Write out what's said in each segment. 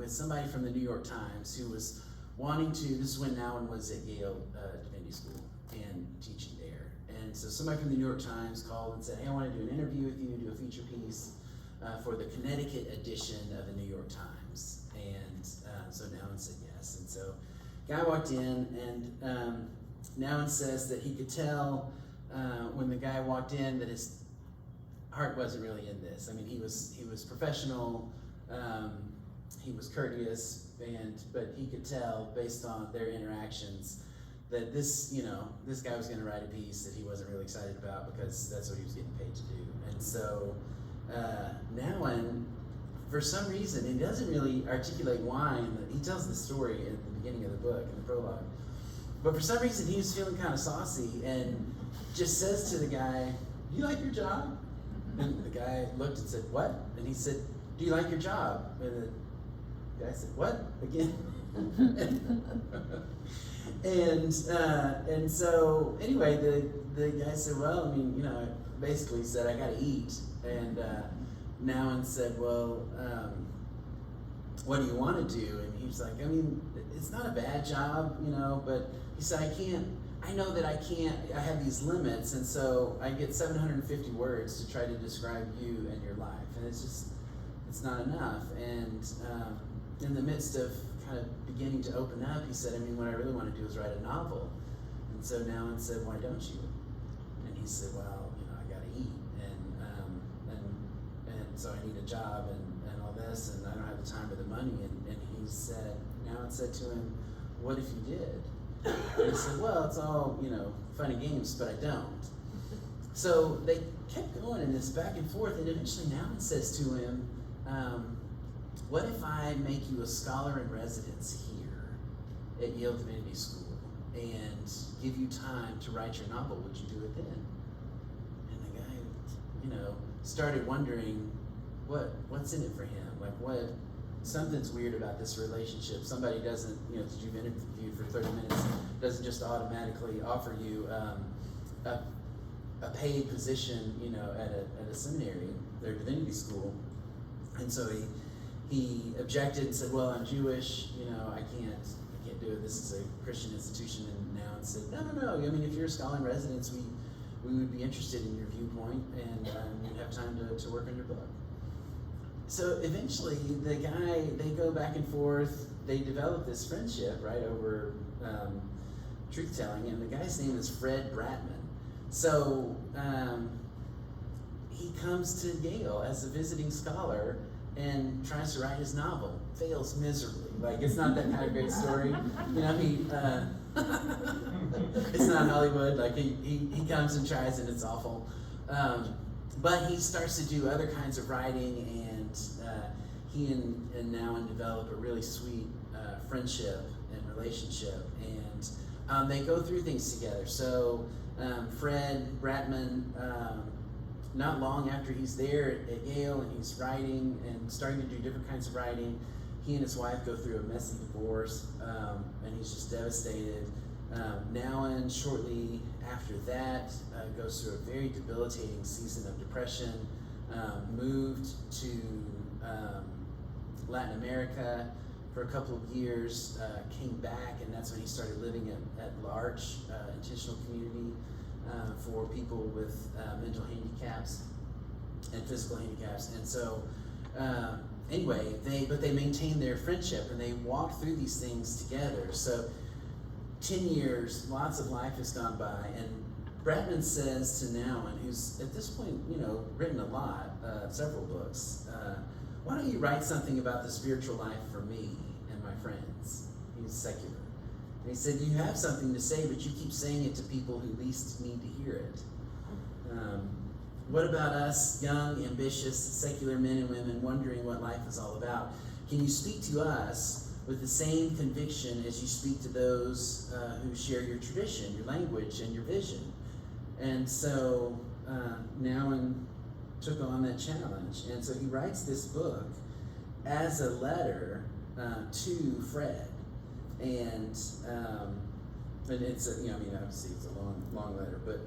with somebody from the New York Times who was wanting to, this is when Nouwen was at Yale Divinity School and teaching there. And so somebody from the New York Times called and said, hey, I want to do an interview with you, do a feature piece for the Connecticut edition of the New York Times. And so Nouwen said yes. And so guy walked in, and Nouwen says that he could tell when the guy walked in that his heart wasn't really in this. I mean, he was professional, he was courteous, but he could tell based on their interactions that this guy was going to write a piece that he wasn't really excited about because that's what he was getting paid to do. And so Nouwen, for some reason, he doesn't really articulate why. He tells the story at the beginning of the book, in the prologue. But for some reason, he was feeling kind of saucy and just says to the guy, do you like your job? And the guy looked and said, what? And he said, do you like your job? And the guy said, what? Again? And so anyway, the guy said, well, I mean, basically said, I gotta eat. And Nouwen said, well, what do you want to do? And he was like, I mean, it's not a bad job, but he said, I know that I have these limits, and so I get 750 words to try to describe you and your life, and it's not enough. And in the midst of kind of beginning to open up, he said, I mean, what I really want to do is write a novel. And so Nouwen said, why don't you? And he said, well, I got to eat, and so I need a job and all this, and I don't have the time or the money. And he said, Nouwen said to him, what if you did? And he said, well, it's all, fun and games, but I don't. So they kept going in this back and forth, and eventually Nouwen says to him, what if I make you a scholar in residence here at Yale Divinity School and give you time to write your novel? Would you do it then? And the guy, started wondering what's in it for him. Like, something's weird about this relationship. Somebody doesn't, that you've interviewed for 30 minutes, doesn't just automatically offer you a paid position, at a seminary, their divinity school. And so he objected and said, well, I'm Jewish, I can't do it. This is a Christian institution. And Nouwen said, no. I mean, if you're a scholar in residence, we would be interested in your viewpoint, and we'd have time to work on your book. So eventually, they go back and forth. They develop this friendship, right, over truth-telling, and the guy's name is Fred Bratman. So he comes to Yale as a visiting scholar and tries to write his novel. Fails miserably. Like, it's not that kind of great story. It's not Hollywood. Like, he comes and tries, and it's awful. But he starts to do other kinds of writing, and he and Nouwen develop a really sweet friendship and relationship, and they go through things together. So Fred Bratman, not long after he's there at Yale and he's writing and starting to do different kinds of writing, he and his wife go through a messy divorce, and he's just devastated. Nouwen, shortly after that, goes through a very debilitating season of depression, moved to Latin America for a couple of years, came back, and that's when he started living at large, intentional community for people with mental handicaps and physical handicaps. And so anyway, they maintain their friendship, and they walk through these things together. So 10 years, lots of life has gone by, and Bratman says to Nouwen, who's at this point, written a lot, several books, why don't you write something about the spiritual life for me and my friends? He's secular. And he said, you have something to say, but you keep saying it to people who least need to hear it. What about us, young, ambitious, secular men and women wondering what life is all about? Can you speak to us with the same conviction as you speak to those who share your tradition, your language, and your vision? And so Nouwen took on that challenge, and so he writes this book as a letter to Fred, and it's obviously it's a long letter, but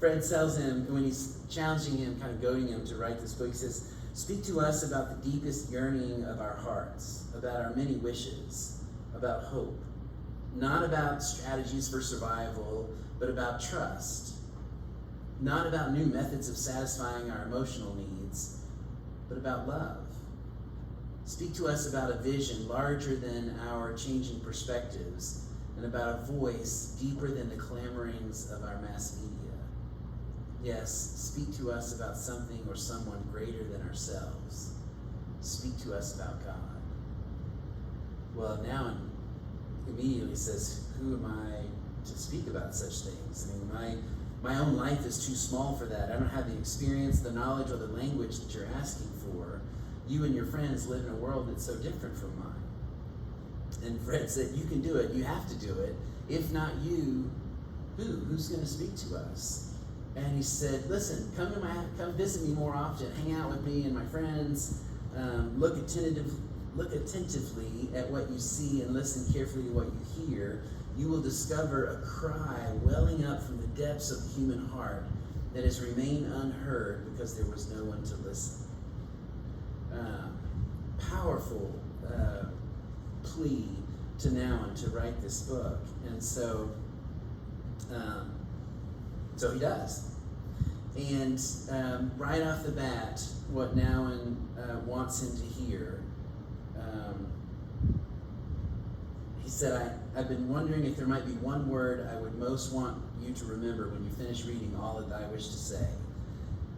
Fred tells him when he's challenging him, kind of goading him to write this book. He says, Speak to us about the deepest yearning of our hearts, about our many wishes, about hope. Not about strategies for survival, but about trust. Not about new methods of satisfying our emotional needs, but about love. Speak to us about a vision larger than our changing perspectives, and about a voice deeper than the clamorings of our mass media. Yes, speak to us about something or someone greater than ourselves. Speak to us about God. Well, now immediately says, who am I to speak about such things? I mean, my own life is too small for that. I don't have the experience, the knowledge, or the language that you're asking for. You and your friends live in a world that's so different from mine. And Fred said, you can do it. You have to do it. If not you, who? Who's going to speak to us? And he said, listen, come visit me more often. Hang out with me and my friends. Look attentively at what you see and listen carefully to what you hear. You will discover a cry welling up from the depths of the human heart that has remained unheard because there was no one to listen. Powerful plea to Nouwen to write this book. And so he does. And right off the bat, what Nouwen wants him to hear, he said, I've been wondering if there might be one word I would most want you to remember when you finish reading all that I wish to say.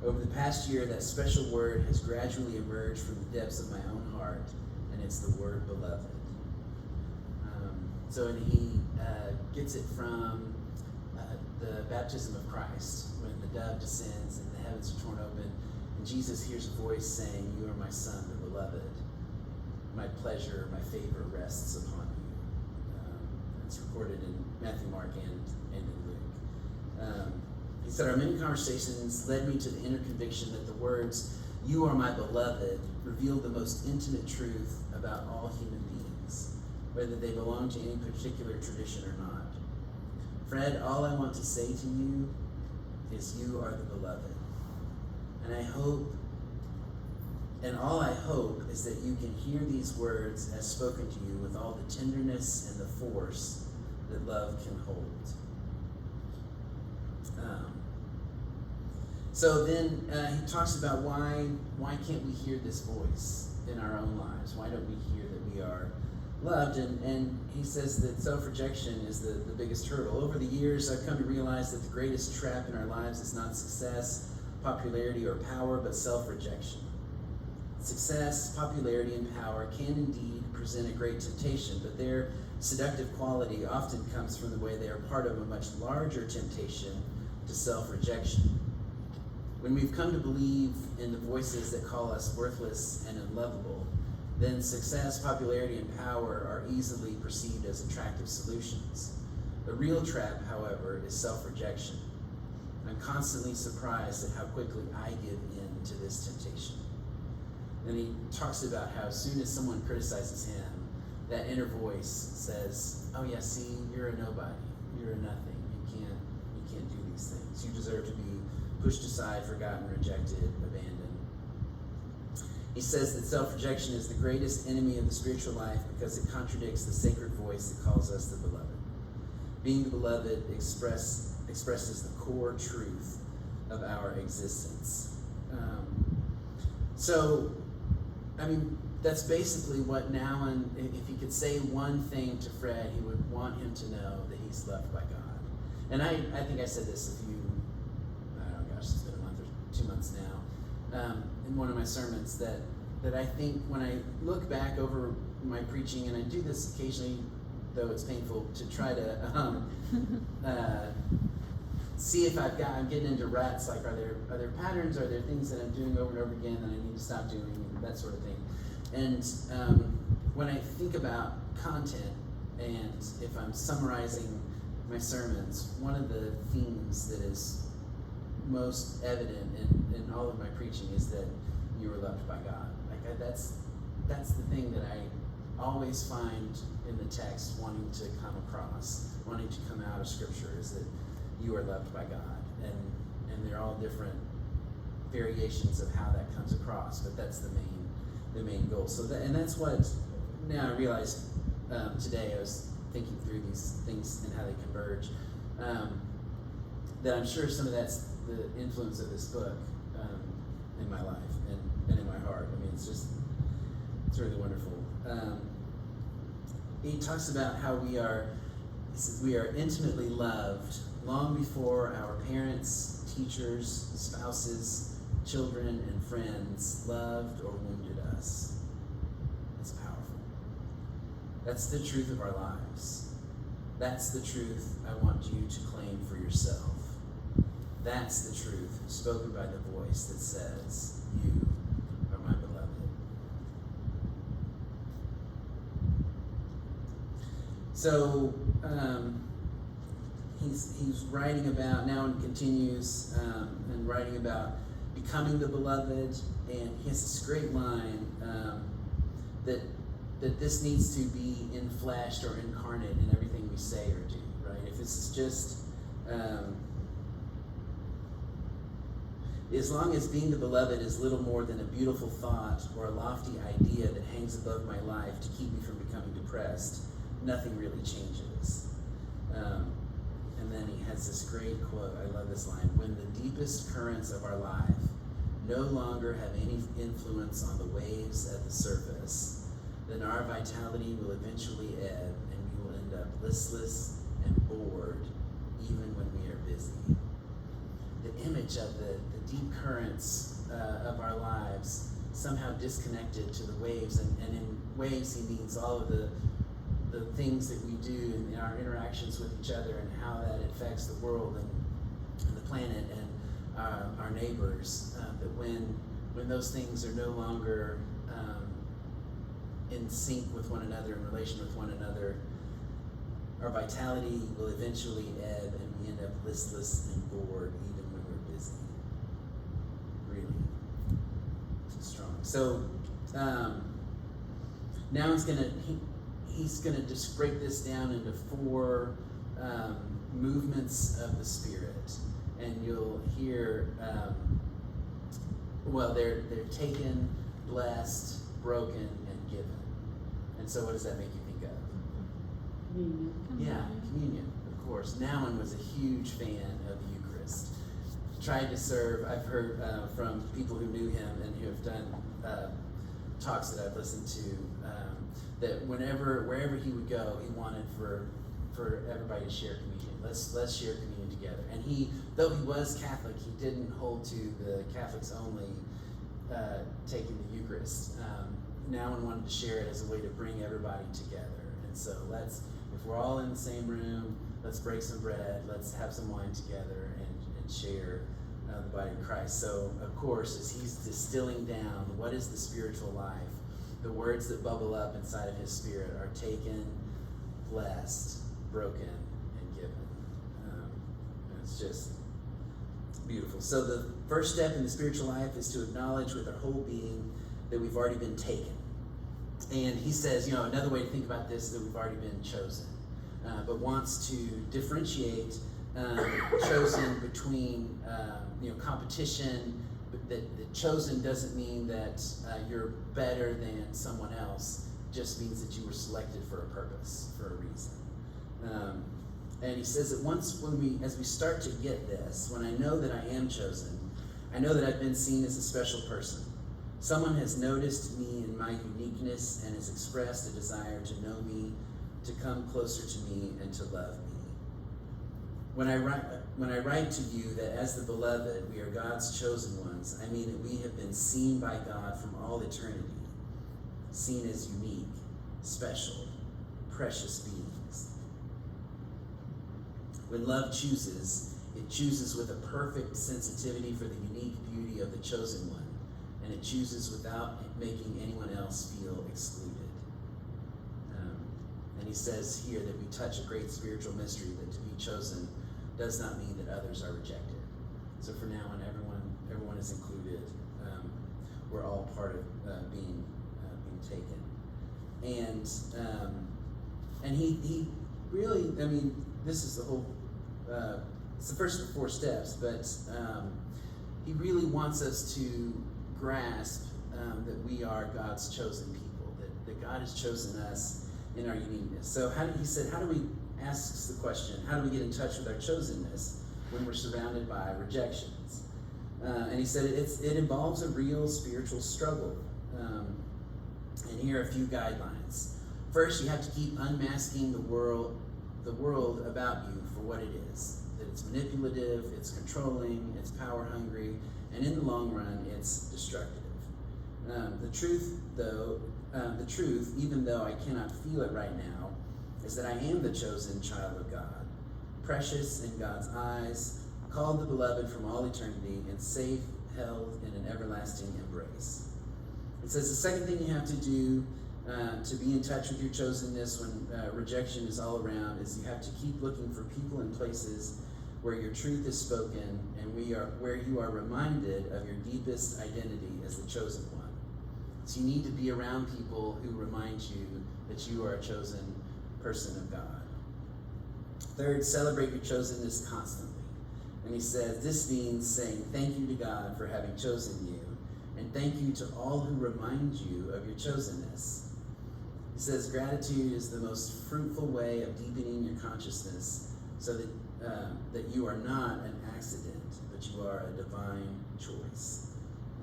Over the past year, that special word has gradually emerged from the depths of my own heart, and it's the word beloved. And he gets it from the baptism of Christ, when the dove descends and the heavens are torn open, and Jesus hears a voice saying, you are my son, the beloved. My pleasure, my favor rests upon you. It's recorded in Matthew, Mark, and in Luke. He said, our many conversations led me to the inner conviction that the words, you are my beloved, reveal the most intimate truth about all human beings, whether they belong to any particular tradition or not. Fred, all I want to say to you is you are the beloved. And all I hope is that you can hear these words as spoken to you with all the tenderness and the force that love can hold. So then he talks about why can't we hear this voice in our own lives? Why don't we hear that we are loved? And he says that self-rejection is the biggest hurdle. Over the years, I've come to realize that the greatest trap in our lives is not success, popularity, or power, but self-rejection. Success, popularity, and power can indeed present a great temptation, but their seductive quality often comes from the way they are part of a much larger temptation to self-rejection. When we've come to believe in the voices that call us worthless and unlovable, then success, popularity, and power are easily perceived as attractive solutions. The real trap, however, is self-rejection. I'm constantly surprised at how quickly I give in to this temptation. And he talks about how as soon as someone criticizes him, that inner voice says, oh yeah, see, you're a nobody. You're a nothing. You can't do these things. You deserve to be pushed aside, forgotten, rejected, abandoned. He says that self-rejection is the greatest enemy of the spiritual life because it contradicts the sacred voice that calls us the beloved. Being the beloved expresses the core truth of our existence. That's basically what Nouwen, if he could say one thing to Fred, he would want him to know that he's loved by God. And I think I said this it's been a month or 2 months now, in one of my sermons, that I think when I look back over my preaching, and I do this occasionally, though it's painful, to try to see if I'm getting into ruts, like are there patterns, are there things that I'm doing over and over again that I need to stop doing, and that sort of thing. And when I think about content, and if I'm summarizing my sermons, one of the themes that is most evident in all of my preaching is that you are loved by God. That's the thing that I always find in the text wanting to come across, wanting to come out of Scripture, is that you are loved by God. And they're all different variations of how that comes across, but that's the main goal. So that's what now I realized today. I was thinking through these things and how they converge. That I'm sure some of that's the influence of this book in my life and in my heart. I mean, it's really wonderful. He talks about how we are intimately loved long before our parents, teachers, spouses, children, and friends loved or wounded us. That's powerful. That's the truth of our lives. That's the truth I want you to claim for yourself. That's the truth spoken by the voice that says, you are my beloved. So he's writing about, Nouwen continues and writing about becoming the beloved, and he has this great line that this needs to be infleshed or incarnate in everything we say or do, right? If this is just, as long as being the beloved is little more than a beautiful thought or a lofty idea that hangs above my life to keep me from becoming depressed, nothing really changes. And then he has this great quote, I love this line, when the deepest currents of our life no longer have any influence on the waves at the surface, then our vitality will eventually ebb and we will end up listless and bored even when we are busy. The image of the deep currents of our lives somehow disconnected to the waves, and in waves he means all of the things that we do in our interactions with each other and how that affects the world and the planet and our neighbors, that when those things are no longer in sync with one another, in relation with one another, our vitality will eventually ebb and we end up listless and bored even when we're busy. Really strong. So now he's gonna just break this down into 4 movements of the Spirit, and you'll hear they're taken, blessed, broken, and given. And so what does that make you think of? Communion. Yeah, communion, of course. Nouwen was a huge fan of the Eucharist. Tried to serve, I've heard from people who knew him and who have done talks that I've listened to, that wherever he would go, he wanted for everybody to share communion. Let's share communion together. And though he was Catholic, he didn't hold to the Catholics only taking the Eucharist. Nouwen wanted to share it as a way to bring everybody together. And so if we're all in the same room, let's break some bread, let's have some wine together and share the body of Christ. So, of course, as he's distilling down what is the spiritual life, the words that bubble up inside of his spirit are taken, blessed, broken, and given. And it's just beautiful. So the first step in the spiritual life is to acknowledge with our whole being that we've already been taken. And he says, another way to think about this is that we've already been chosen, but wants to differentiate chosen between competition. That chosen doesn't mean that you're better than someone else. It just means that you were selected for a purpose, for a reason. And he says that as we start to get this, when I know that I am chosen, I know that I've been seen as a special person. Someone has noticed me in my uniqueness and has expressed a desire to know me, to come closer to me, and to love me. When I write to you that as the beloved, we are God's chosen ones, I mean that we have been seen by God from all eternity, seen as unique, special, precious beings. When love chooses, it chooses with a perfect sensitivity for the unique beauty of the chosen one, and it chooses without making anyone else feel excluded. And he says here that we touch a great spiritual mystery, that to be chosen does not mean that others are rejected. So for now on, everyone is included. We're all part of being taken. And he really, this is the whole, it's the first of the 4 steps, but he really wants us to grasp that we are God's chosen people, that God has chosen us in our uniqueness. So he said, how do we, asks the question, how do we get in touch with our chosenness when we're surrounded by rejections? And he said it involves a real spiritual struggle. And here are a few guidelines. First, you have to keep unmasking the world about you for what it is. That it's manipulative, it's controlling, it's power hungry, and in the long run, it's destructive. The truth, even though I cannot feel it right now, is that I am the chosen child of God, precious in God's eyes, called the beloved from all eternity, and safe, held in an everlasting embrace. It says the second thing you have to do to be in touch with your chosenness when rejection is all around is you have to keep looking for people and places where your truth is spoken and where you are reminded of your deepest identity as the chosen one. So you need to be around people who remind you that you are a chosen person of God. Third, celebrate your chosenness constantly. And he says this means saying thank you to God for having chosen you, and thank you to all who remind you of your chosenness. He says gratitude is the most fruitful way of deepening your consciousness so that you are not an accident, but you are a divine choice.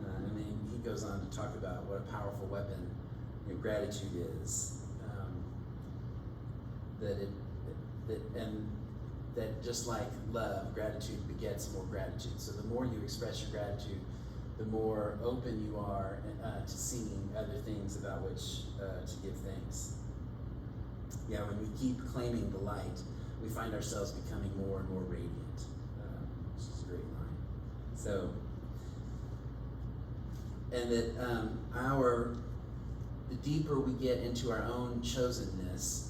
And then he goes on to talk about what a powerful weapon gratitude is. That just like love, gratitude begets more gratitude. So the more you express your gratitude, the more open you are to seeing other things about which to give thanks. Yeah, when we keep claiming the light, we find ourselves becoming more and more radiant, which is a great line. So, and that the deeper we get into our own chosenness,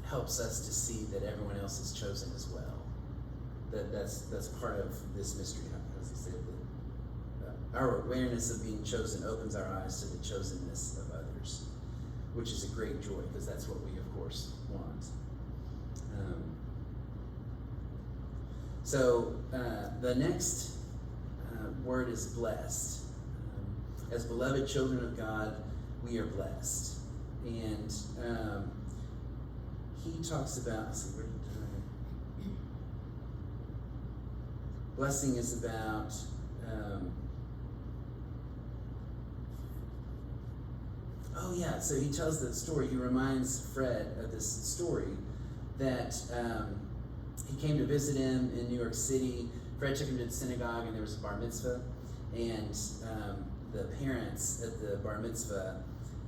helps us to see that everyone else is chosen as well. That's part of this mystery, as he said, that our awareness of being chosen opens our eyes to the chosenness of others, which is a great joy, because that's what we, of course, want. So the next word is blessed. As beloved children of God, we are blessed. And he talks about, let's see, blessing is about so he tells the story. He reminds Fred of this story that he came to visit him in New York City. Fred took him to the synagogue, and there was a bar mitzvah, and the parents at the bar mitzvah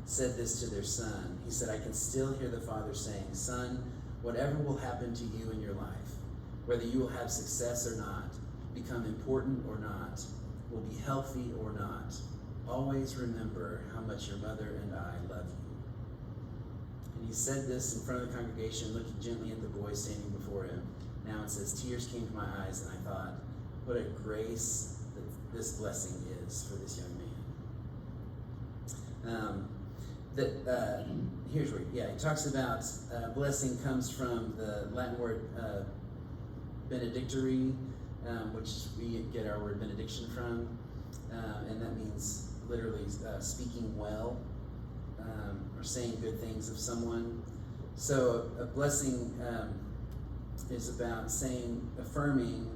said this to their son. He said, I can still hear the father saying, son, whatever will happen to you in your life, whether you will have success or not, become important or not, will be healthy or not, always remember how much your mother and I love you. And he said this in front of the congregation, looking gently at the boy standing before him. Now it says, tears came to my eyes, and I thought, what a grace that this blessing is for this young man. Here's where, he talks about blessing comes from the Latin word benedictory, which we get our word benediction from, and that means literally speaking well or saying good things of someone. So a blessing is about affirming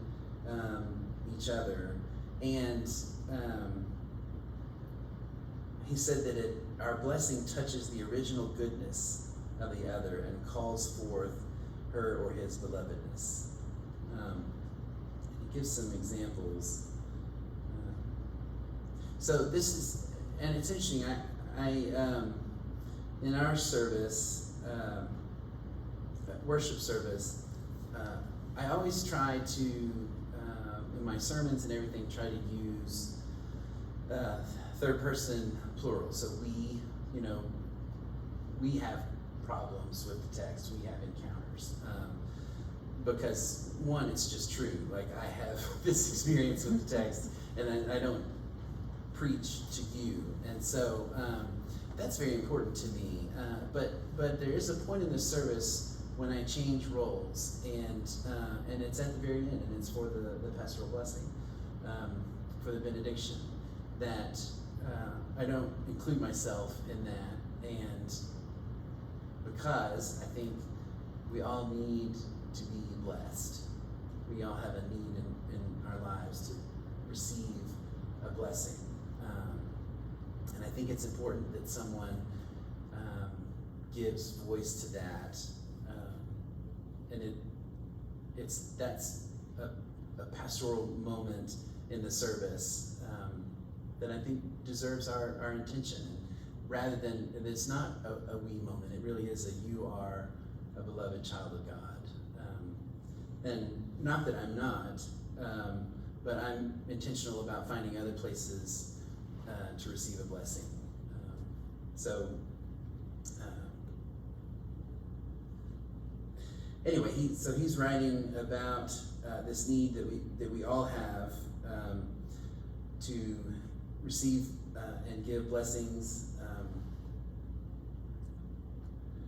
each other, and he said that our blessing touches the original goodness of the other and calls forth her or his belovedness. He gives some examples. So this is, and it's interesting. I in our service, worship service, I always try to, in my sermons and everything, try to use third person plural. So we have problems with the text. We have encounters. Because one, it's just true. Like, I have this experience with the text, and I don't preach to you. And so that's very important to me. But there is a point in this service when I change roles, and it's at the very end, and it's for the pastoral blessing. for the benediction, that I don't include myself in that, and because I think we all need to be blessed. We all have a need in our lives to receive a blessing. And I think it's important that someone gives voice to that. And that's a pastoral moment in the service that I think deserves our intention. Rather than, it's not a we moment, it really is you are a beloved child of God. And not that I'm not, but I'm intentional about finding other places to receive a blessing. Anyway, he's writing about this need that we all have to receive and give blessings.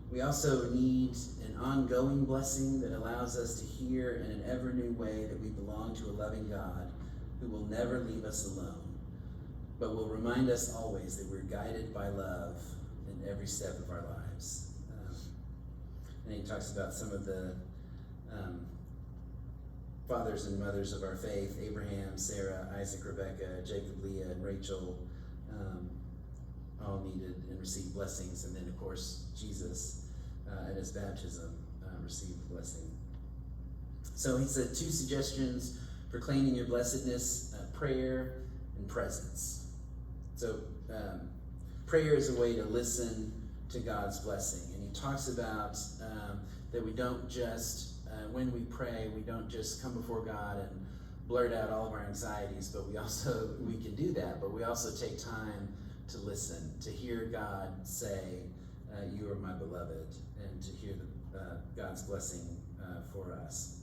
We also need an ongoing blessing that allows us to hear in an ever new way that we belong to a loving God who will never leave us alone, but will remind us always that we're guided by love in every step of our lives. And he talks about some of the fathers and mothers of our faith: Abraham, Sarah, Isaac, Rebecca, Jacob, Leah, and Rachel, all needed and received blessings. And then, of course, Jesus at his baptism received blessing. So he said 2 suggestions for claiming your blessedness: prayer and presence. So prayer is a way to listen to God's blessing. And he talks about that we don't just, when we pray, we don't just come before God and blurt out all of our anxieties, but we can do that, but we also take time to listen, to hear God say, you are my beloved, and to hear God's blessing for us.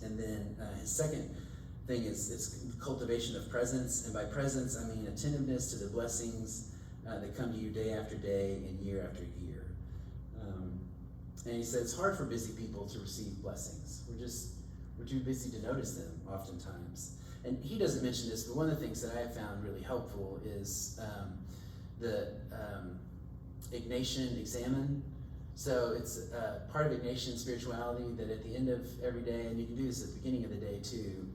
And then his second thing is cultivation of presence. And by presence, I mean attentiveness to the blessings that come to you day after day and year after year. And he said it's hard for busy people to receive blessings. We're too busy to notice them oftentimes. And he doesn't mention this, but one of the things that I have found really helpful is the Ignatian examen. So it's part of Ignatian spirituality that at the end of every day, and you can do this at the beginning of the day too,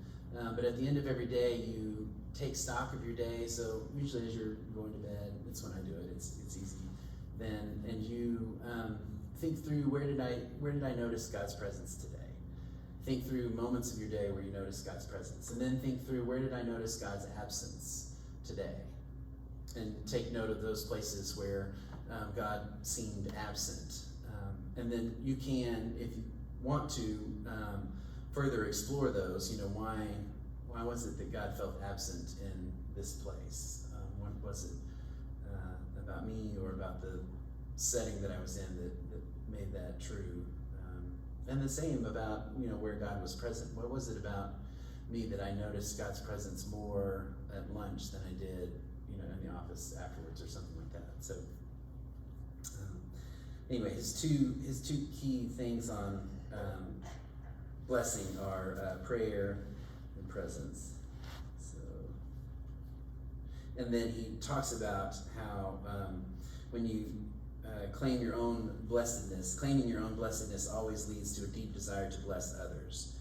but at the end of every day you take stock of your day. So usually as you're going to bed, that's when I do it, it's easy then, and you think through where did I notice God's presence today? Think through moments of your day where you notice God's presence, and then think through where did I notice God's absence today? And take note of those places where God seemed absent. And then you can, if you want to, further explore those. Why was it that God felt absent in this place? What was it about me or about the setting that I was in that made that true? And the same about, where God was present. What was it about me that I noticed God's presence more at lunch than I did, in the office afterwards or something like that? So anyway, his two key things on blessing are prayer and presence. So, and then he talks about how when you claiming your own blessedness always leads to a deep desire to bless others.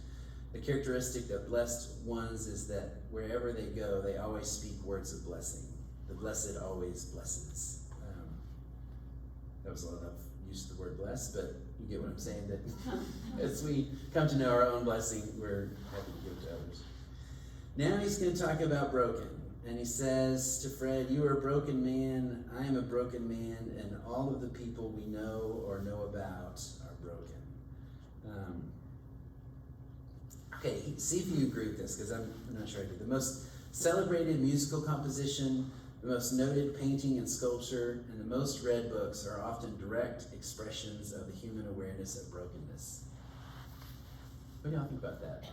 The characteristic of blessed ones is that wherever they go, they always speak words of blessing. The blessed always blesses. That was a lot of use of the word blessed, but you get what I'm saying, that as we come to know our own blessing, we're happy to give it to others. Now he's going to talk about broken. And he says to Fred, you are a broken man, I am a broken man, and all of the people we know or know about are broken. Okay, see if you agree with this, because I'm not sure I do. The most celebrated musical composition, the most noted painting and sculpture, and the most read books are often direct expressions of the human awareness of brokenness. What do y'all think about that?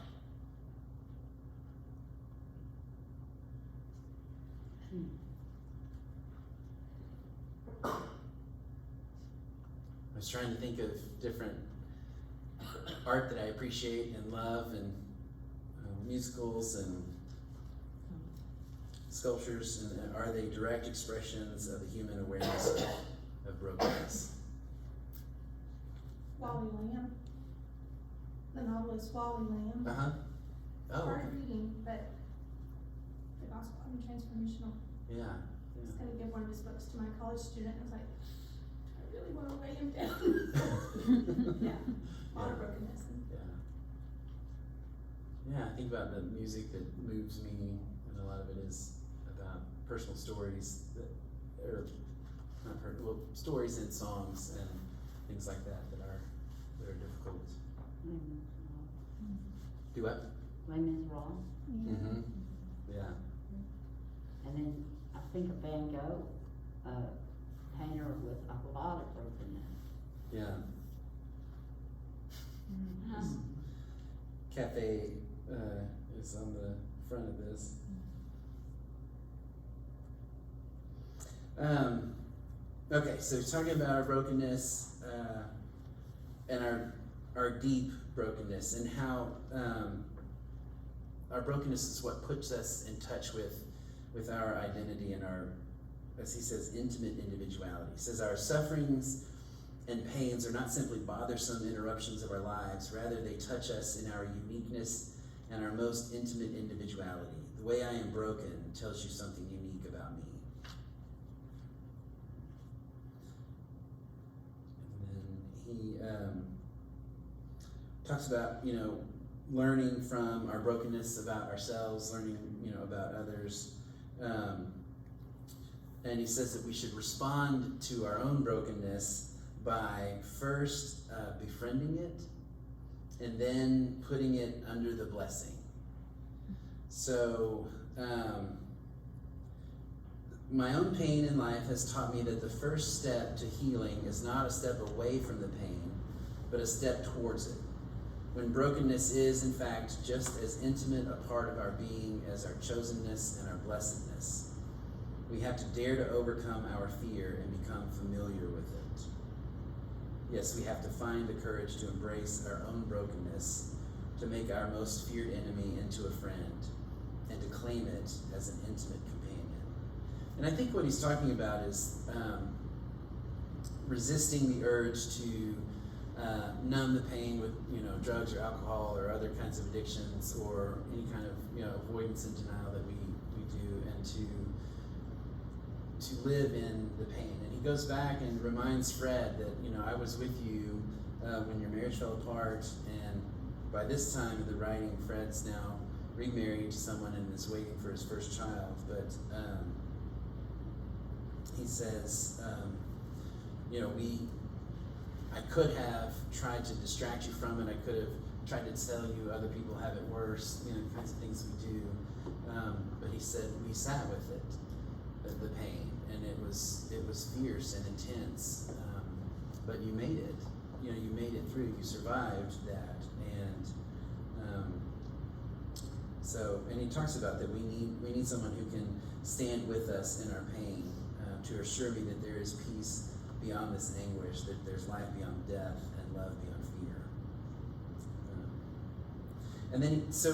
I was trying to think of different art that I appreciate and love, and musicals and sculptures, and are they direct expressions of the human awareness of brokenness? Wally Lamb. The novel is Wally Lamb. Uh-huh. Oh, Hard okay. reading, but the gospel, transformational. Yeah. I was gonna give one of his books to my college student, and I was like, I really wanna weigh him down. Yeah, a lot of brokenness. Yeah, I think about the music that moves me, and a lot of it is about personal stories that, or not well, stories and songs and things like that that are difficult. Do what? Les Miserables. Mm-hmm. Yeah. And then I think of Van Gogh, a painter with a lot of brokenness. Yeah. Cafe is on the front of this. Okay, so he's talking about our brokenness and our deep brokenness, and how our brokenness is what puts us in touch with our identity and our, as he says, intimate individuality. He says our sufferings and pains are not simply bothersome interruptions of our lives, rather they touch us in our uniqueness and our most intimate individuality. The way I am broken tells you something unique about me. And then he talks about, learning from our brokenness about ourselves, learning, about others. And he says that we should respond to our own brokenness by first befriending it and then putting it under the blessing. So, my own pain in life has taught me that the first step to healing is not a step away from the pain, but a step towards it. When brokenness is, in fact, just as intimate a part of our being as our chosenness and our blessedness. We have to dare to overcome our fear and become familiar with it. Yes, we have to find the courage to embrace our own brokenness, to make our most feared enemy into a friend, and to claim it as an intimate companion. And I think what he's talking about is resisting the urge to numb the pain with drugs or alcohol or other kinds of addictions, or any kind of avoidance and denial that we do, and to live in the pain. And he goes back and reminds Fred that I was with you when your marriage fell apart, and by this time of the writing, Fred's now remarried to someone and is waiting for his first child. But he says, I could have tried to distract you from it. I could have tried to tell you other people have it worse, kinds of things we do. But he said we sat with it, the pain, and it was fierce and intense. But you made it. You made it through. You survived that, and and he talks about that we need someone who can stand with us in our pain, to assure me that there is peace beyond this anguish, that there's life beyond death and love beyond fear. And then, so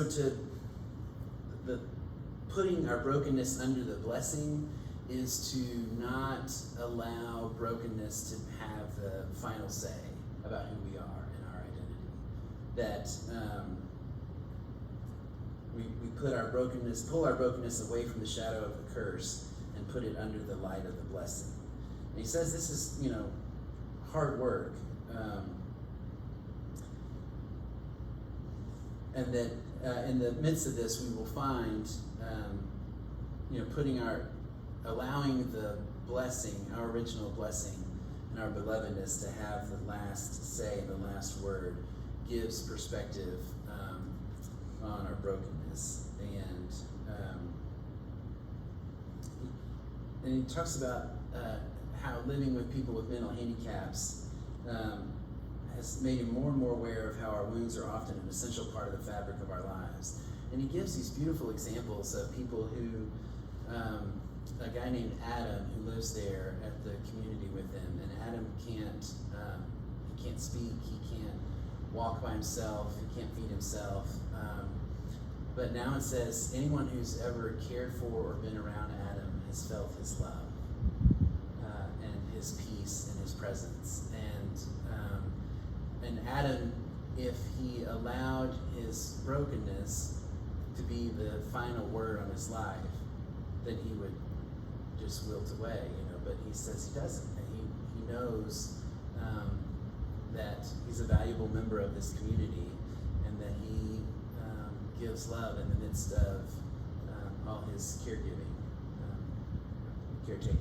the putting our brokenness under the blessing is to not allow brokenness to have the final say about who we are and our identity. That we pull our brokenness away from the shadow of the curse and put it under the light of the blessing. And he says this is, hard work. And that in the midst of this, we will find, allowing the blessing, our original blessing, and our belovedness to have the last say and the last word gives perspective on our brokenness. And he talks about how living with people with mental handicaps has made him more and more aware of how our wounds are often an essential part of the fabric of our lives. And he gives these beautiful examples of people who, a guy named Adam who lives there at the community with him, and Adam can't speak, he can't walk by himself, he can't feed himself, But now it says, anyone who's ever cared for or been around Adam has felt his love, and his peace and his presence. And Adam, if he allowed his brokenness to be the final word on his life, then he would just wilt away, but he says he doesn't. And he knows that he's a valuable member of this community, and that he gives love in the midst of all his caregiving, caretaking.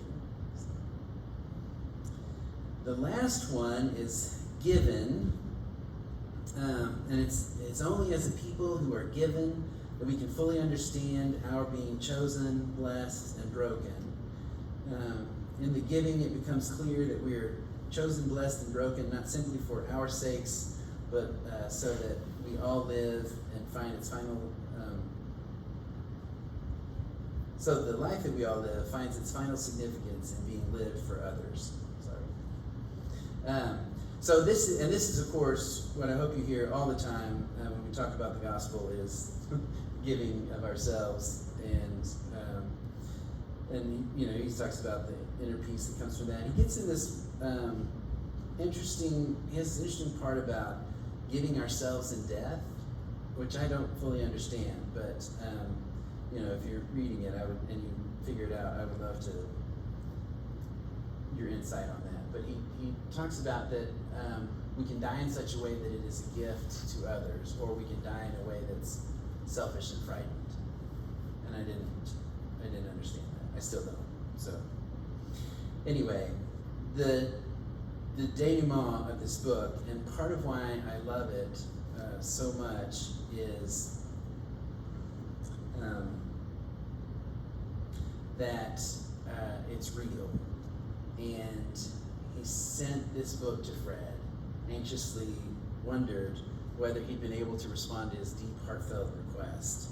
The last one is given, and it's only as a people who are given that we can fully understand our being chosen, blessed, and broken. In the giving, it becomes clear that we are chosen, blessed, and broken, not simply for our sakes, but so that we all live and find its final. So the life that we all live finds its final significance in being lived for others. So this is of course what I hope you hear all the time when we talk about the gospel is giving of ourselves, and he talks about the inner peace that comes from that. He gets in this interesting part about giving ourselves in death, which I don't fully understand, but if you're reading it, and you figure it out, I would love your insight on that. But he talks about that we can die in such a way that it is a gift to others, or we can die in a way that's selfish and frightened. And I didn't understand that. I still don't. So anyway, the denouement of this book, and part of why I love it so much is that it's real. And he sent this book to Fred, anxiously wondered whether he'd been able to respond to his deep, heartfelt request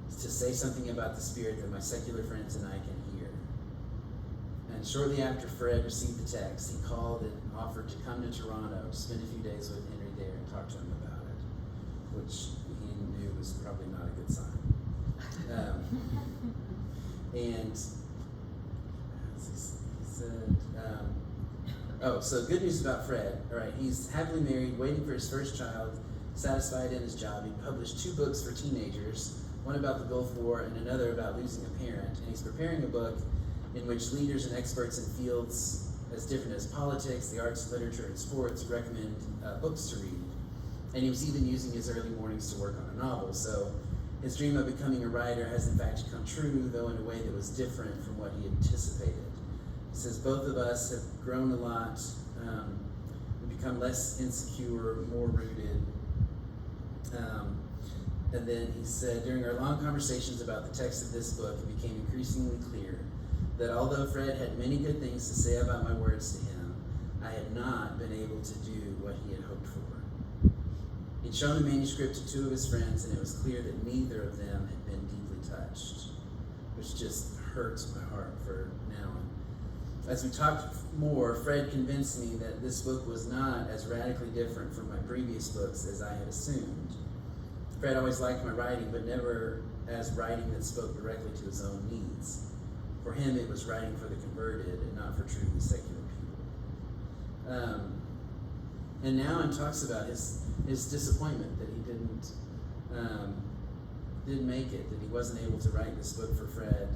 to say something about the Spirit that my secular friends and I can hear. And shortly after Fred received the text, he called and offered to come to Toronto, spend a few days with Henri there, and talk to him about it, which he knew was probably not a good sign. And he said, so good news about Fred. All right, he's happily married, waiting for his first child, satisfied in his job. He published 2 books for teenagers, one about the Gulf War and another about losing a parent. And he's preparing a book in which leaders and experts in fields as different as politics, the arts, literature, and sports recommend books to read. And he was even using his early mornings to work on a novel. So his dream of becoming a writer has in fact come true, though in a way that was different from what he anticipated. He says, both of us have grown a lot, we've become less insecure, more rooted. And then he said, during our long conversations about the text of this book, it became increasingly clear that although Fred had many good things to say about my words to him, I had not been able to do what he had hoped for. He'd shown the manuscript to 2 of his friends, and it was clear that neither of them had been deeply touched, which just hurts my heart for Nouwen. As we talked more, Fred convinced me that this book was not as radically different from my previous books as I had assumed. Fred always liked my writing, but never as writing that spoke directly to his own needs. For him, it was writing for the converted and not for truly secular people. And Nouwen talks about his disappointment that he didn't make it, that he wasn't able to write this book for Fred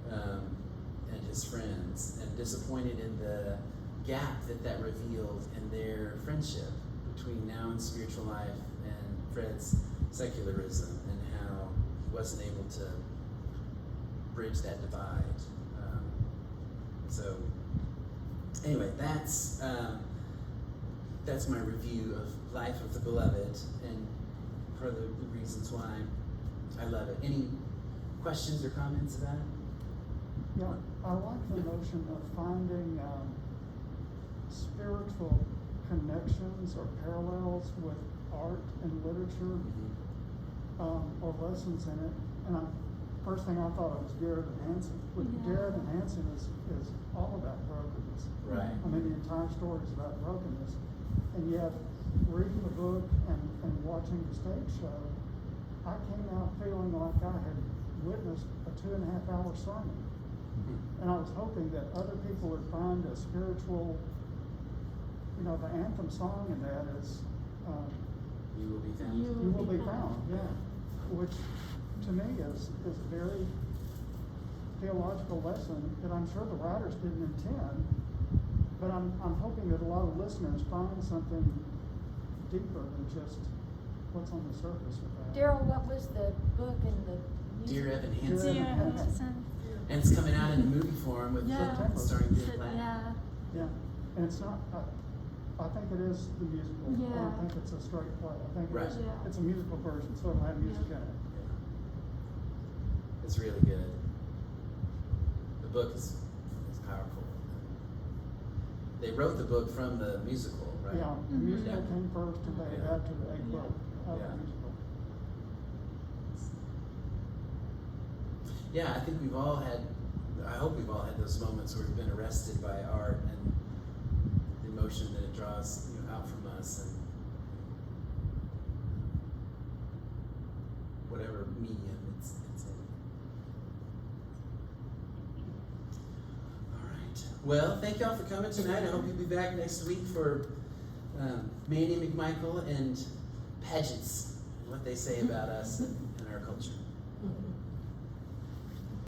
and his friends, and disappointed in the gap that revealed in their friendship between Nouwen's spiritual life and Fred's secularism, and how he wasn't able to bridge that divide. So anyway, that's my review of Life of the Beloved, and part of the reasons why I love it. Any questions or comments about it? Yeah, I like the notion of finding spiritual connections or parallels with art and literature, or lessons in it. And first thing I thought of was Garrett and Hansen. With Garrett and Hansen is all about brokenness. Right. I mean, the entire story is about brokenness. And yet, reading the book and watching the stage show, I came out feeling like I had witnessed a 2.5 hour sermon. And I was hoping that other people would find a spiritual, you know, the anthem song in that is, You will be found. you will be found, yeah. Which to me is a very theological lesson that I'm sure the writers didn't intend, but I'm hoping that a lot of listeners find something deeper than just what's on the surface with that. Daryl, what was the book and the music? Dear Evan Dear Hansen. Evan Yeah, Hansen. Hansen. And it's coming out in movie form with Yeah. starring Dick Black. Yeah. Yeah, and it's not, I think it is the musical. I Yeah. don't think it's a straight play. I think Right. Yeah. it's a musical version, so it'll have music in it. Yeah. It's really good. The book is powerful. They wrote the book from the musical, right? Yeah, the Mhm. musical Yeah. came first and they Yeah. adapted a book of Yeah. the musical. Yeah, I think I hope we've all had those moments where we've been arrested by art and the emotion that it draws out from us, and whatever medium it's in. All right. Well, thank y'all for coming tonight. I hope you'll be back next week for Manny McMichael and pageants, and what they say about us and our culture.